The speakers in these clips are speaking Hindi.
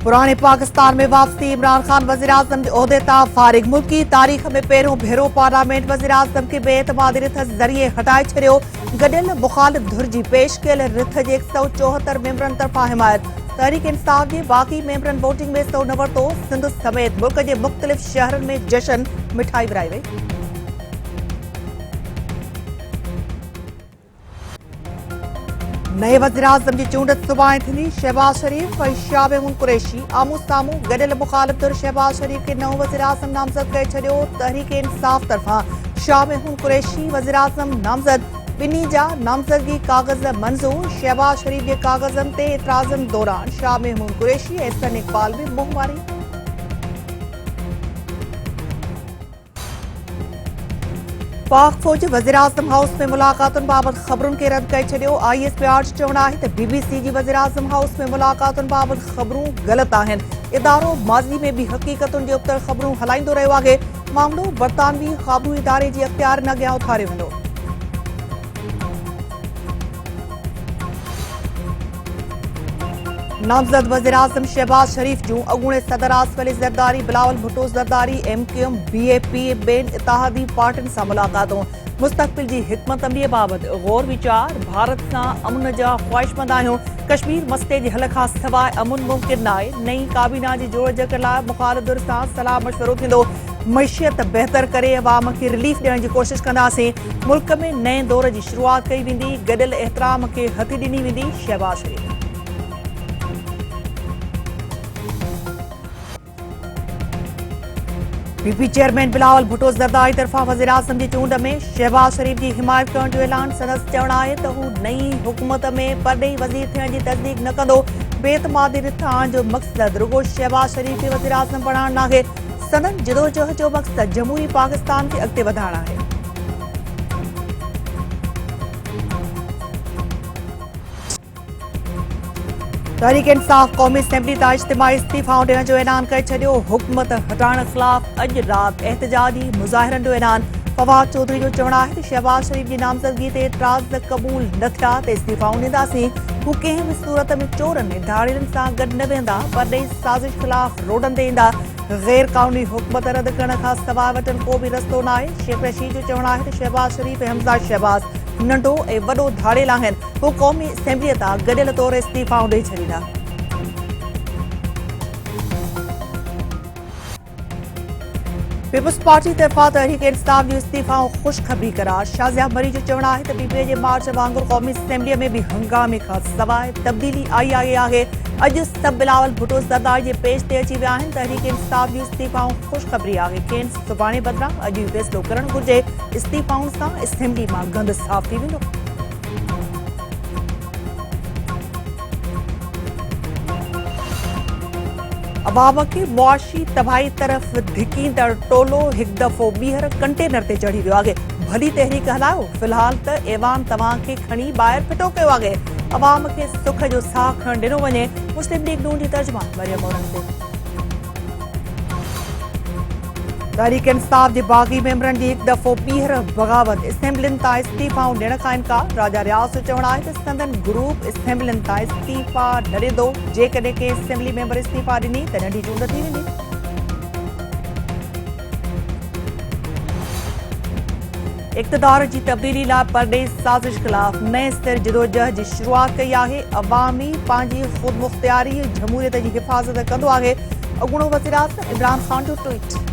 पुराने पाकिस्तान में वापसी। इमरान खान वज़ीर-ए-आज़म के ओहदे तां फारिग। मुल्की तारीख़ में पहिरियों भेरो पार्लियामेंट वज़ीर-ए-आज़म खे बेएतमादी रिथ ज़रिए हटाए छॾियो। गॾियल मुख़ालिफ़ धुर जी पेश कयल रिथ जे 174 मेंबरनि तरफ़ां हिमायत। तहरीक इंसाफ जे बाक़ी मेंबरनि वोटिंग में हिसो न वरितो। सिंध समेत मुल्क जे मुख़्तलिफ़ शहरनि में जश्न मिठाई विराई वई। नए वज़ीर-ए-आज़म जी चूंड सुभाणे थींदी। शहबाज शरीफ ऐं शाह महमूद कुरैशी आमू साम्हूं। गॾियल मुख़ालिफ़ धुर शहबाज शरीफ खे नओं वज़ीर-ए-आज़म नामज़द करे छॾियो। तहरीक इंसाफ तरफ़ां शाह महमूद कुरैशी वज़ीर-ए-आज़म नामज़द। ॿिन्ही जा नामज़दगी काग़ज़ मंज़ूर। शहबाज शरीफ जे काग़ज़नि ते एतिराज़नि दौरान शाह महमूद कुरैशी ऐं एहसन इक़बाल बि मुंहुं वारी। पाक फौज वज़ीर-ए-आज़म हाउस में मुलाक़ातुनि बाबति ख़बरुनि खे रद्द करे छॾियो। ISPR जो चवणु आहे त BBC जी वज़ीर-ए-आज़म हाउस में मुलाक़ातुनि बाबति ख़बरूं ग़लति आहिनि। इदारो माज़ी में बि हक़ीक़तुनि जे उबतड़ ख़बरूं हलाईंदो रहियो आहे। मामिलो बरतानवी ख़ाबू इदारे जी अख़्तियारनि अॻियां उथारियो वेंदो। नामज़द वज़ीर-ए-आज़म शहबाज शरीफ जूं अॻूणे सदर आसिफ अली ज़रदारी, बिलावल भुट्टो ज़रदारी, MQM, BAP ॿियनि इत्तेहादी पार्टियुनि सां मुलाक़ातूं। मुस्तक़बिल जी हिकमत अमलीअ बाबति ग़ौर वीचार। भारत सां अमन जा ख़्वाहिशमंद आहियूं। कश्मीर मसइले जे हल खां सवाइ अमन मुमकिन नाहे। नई काबीना जी जोड़ जक लाइ मुख़ालिफ़ धुर सां सलाह मशवरो थींदो। मईशियत बहितर करे अवाम खे रिलीफ ॾियण जी कोशिश कंदासीं। मुल्क में नए दौर जी शुरूआत कई वेंदी। गॾियल एहतराम खे हथी ॾिनी वेंदी। शहबाज शरीफ। PP चेयरमैन बिलावल भुट्टो ज़रदारी तरफ़ां वज़ीर-ए-आज़म जी चूंड में शहबाज शरीफ जी हिमायत करण जो ऐलान। संदसि चवणु आहे त हू नई हुकूमत में परॾेही वज़ीर थियण जी तस्दीक़ न कंदो। बेतमादी रिथ आणण जो मक़सदु रुॻो शहबाज शरीफ खे वज़ीर-ए-आज़म बणाइणु नाहे। संदन जिदोजहद जो मक़सदु जमहूरी पाकिस्तान खे अॻिते वधाइणु आहे। तहरीक इंसाफ क़ौमी असेंबली तां इज्तिमाही इस्तीफ़ाऊं ॾियण जो ऐलान करे छॾियो। हुकूमत हटाइण ख़िलाफ़ अॼु राति एहतिजाजी मुज़ाहिरनि जो ऐलान। फवाद चौधरी जो चवणु आहे त शहबाज शरीफ जी नामज़दगी ते एतिराज़ क़बूल न थिया त इस्तीफ़ाऊं ॾींदासीं। हू कंहिं बि सूरत में चोरनि ऐं धाड़ीलनि सां गॾु न वेंदा। परॾेही साज़िश ख़िलाफ़ रोडनि ते ईंदा। ग़ैर क़ानूनी हुकूमत रद्द करण खां सवाइ वटनि को बि रस्तो न आहे। शेख रशीद जो चवणु आहे त शहबाज शरीफ ऐं हमज़ा शहबाज नंढो ऐं वॾो धाड़ेल आहिनि। हू क़ौमी असेंबलीअ तां गॾियल तौर इस्तीफ़ाऊं ॾेई छॾींदा। पीपुल्स पार्टी तरफ़ां तहरीक इंसाफ जूं इस्तीफ़ाऊं ख़ुशख़बरी करार। शाज़िया मरी जो चवणु आहे त BPA जे मार्च वांगुरु क़ौमी असेंबलीअ में बि हंगामे खां सवाइ तब्दीली आई आहे। अॼु सभु बिलावल भुट्टो ज़रदारी जे पेज ते अची विया आहिनि। तहरीक इंसाफ जूं इस्तीफ़ाऊं ख़ुशख़बरी आहे। खेनि सुभाणे बदिरां अॼु ई फ़ैसिलो करणु घुरिजे। इस्तीफ़ाउनि सां असेंबली मां गंद साफ़ थी वेंदो। अवाम खे मुआशी तबाही तरफ़ धिकींदड़ टोलो हिकु दफ़ो ॿीहर कंटेनर ते चढ़ी वियो आहे। भली तहरीक हलायो। फ़िलहाल त ऐवान तव्हांखे खणी ॿाहिरि फिटो कयो आहे। अवाम खे सुख जो साहु खणणु ॾिनो वञे। मुस्लिम लीग नून जी तर्जुमान मरियम औरंगज़ेब। तहरीक इंसाफ जे बाग़ी मेंबरनि जी हिकु दफ़ो ॿीहर बग़ावत। असेंबलियुनि तां इस्तीफ़ाऊं ॾियण खां इनकार। राजा रियाज़ जो चवणु आहे त संदन ग्रुप असेंबलियुनि तां इस्तीफ़ा न ॾींदो। जेकॾहिं कंहिं असेंबली मेंबर इस्तीफ़ा ॾिनी त नंढी चूंड थी वेंदी। इक़्तिदार जी तब्दीली लाइ परॾेही साज़िश ख़िलाफ़ नए सिर जिदोजहद जी शुरूआत कई आहे। अवामी पंहिंजी ख़ुदमुख़्तियारी जमहूरियत जी हिफ़ाज़त कंदो आहे। अॻूणो वज़ीर-ए-आज़म इमरान खान जो ट्वीट।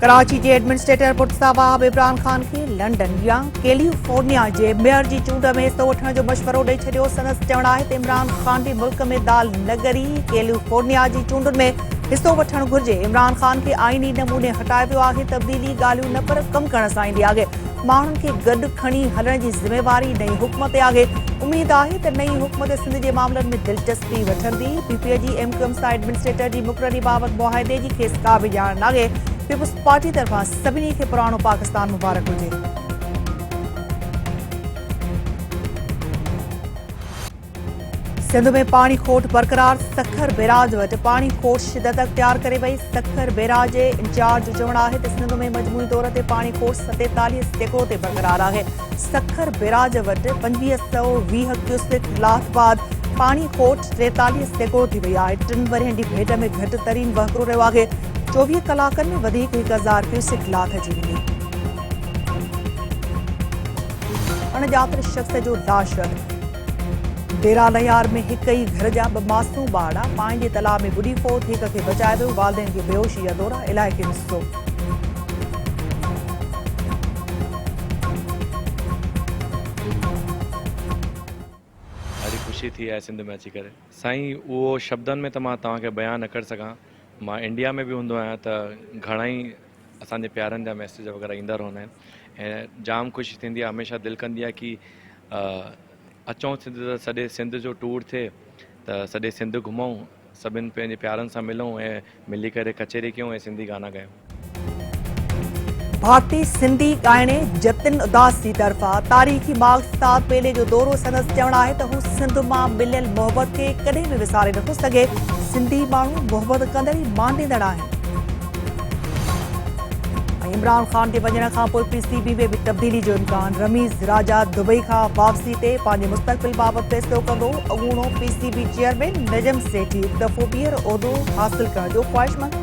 कराची जे एडमिनिस्ट्रेटर पुरसा वहाब इमरान खान खे लंडन या कैलिफोर्निया जे मेयर जी चूंड में हिसो वठण जो मशवरो ॾेई छॾियो। संदसि चवणु आहे त इमरान खान जी मुल्क में दाल न ॻरी कैलिफोर्निया जी चूंडुनि में हिसो वठणु घुरिजे। इमरान खान खे आईनी नमूने हटाए वियो आहे। तब्दीली ॻाल्हियूं न पर कमु करण सां ईंदी आहे। माण्हुनि खे गॾु खणी हलण जी ज़िमेवारी नई हुकूमत ते आहे। उमेद आहे त नई हुकूमत सिंध जे मामलनि में दिलचस्पी वठंदी। PPA जी MQM सां एडमिनिस्ट्रेटर जी मुक़ररी बाबति मुआहिदे जी खेसि का बि ॼाण नाहे। पीपुल्स पार्टी तरफ़ां सभिनी खे पुराणो पाकिस्तान मुबारक हुजे। सिंध में पानी खोट बरक़रार सखर बैराज वटि पानी खोट शिदत अख़्तियार करे वई। सखर बैराज जे इंचार्ज जो चवणु आहे त सिंध में मजमूई तौर ते पानी खोट 47 सैकड़ो ते बरक़रार आहे। सखर बैराज वटि 2520 क्यूसेक लाथ बाद पानी खोट 43 सैकड़ो थी वई आहे। 3 वरियनि जी भेट में घटि तरीन वहकिरो रहियो आहे। 24 कलाकनि में वधीक 1000 क्यूसेक लाथ अची वेंदी। अणॼातल शख़्स जो लाश डेरा लयार में हिक ई घर जा 2 मासूम ॿार पाणी जे तलाउ में बुॾी फ़ौत, हिक खे बचाए वियो। वालिदैन खे बेहोशी जा दौरा, इलाइक़े में सो। ॾाढी ख़ुशी थी आहे सिंध में अची करे। साईं उहो शब्दनि में त मां तव्हांखे बयानु न करे सघां। मां इंडिया में बि हूंदो आहियां त घणा ई असांजे प्यारनि जा मैसेज वग़ैरह ईंदा रहंदा आहिनि ऐं जाम ख़ुशी थींदी आहे। हमेशह दिलि कंदी आहे की अचूं सिंध त सॼे सिंध जो टूर थिए त सॼे सिंध घुमूं, सभिनि पंहिंजे प्यारनि सां मिलूं ऐं मिली करे कचेरी कयूं ऐं सिंधी गाना ॻायूं। भारतीय सिंधी ॻाइणे जतिन उदास जी तरफ़ां तारीख़ी मार्क्सताद मेले जो दौरो। संदसि चवणु आहे त हू सिंध मां मिलियल मोहबत खे कॾहिं बि विसारे नथो सघे। सिंधी माण्हू मोहबत कंदड़ ई मांडींदड़ आहिनि। इमरान ख़ान जे वञण खां पोइ पीसीबी में बि तब्दीली जो इम्कान। रमीज़ राजा दुबई खां वापसी ते पंहिंजे मुस्तक़बिल बाबति फ़ैसिलो कंदो। अॻूणो पीसीबी चेयरमैन नजम सेठी हिकु दफ़ो ॿीहर उहिदो हासिल करण जो ख़्वाहिशमंद।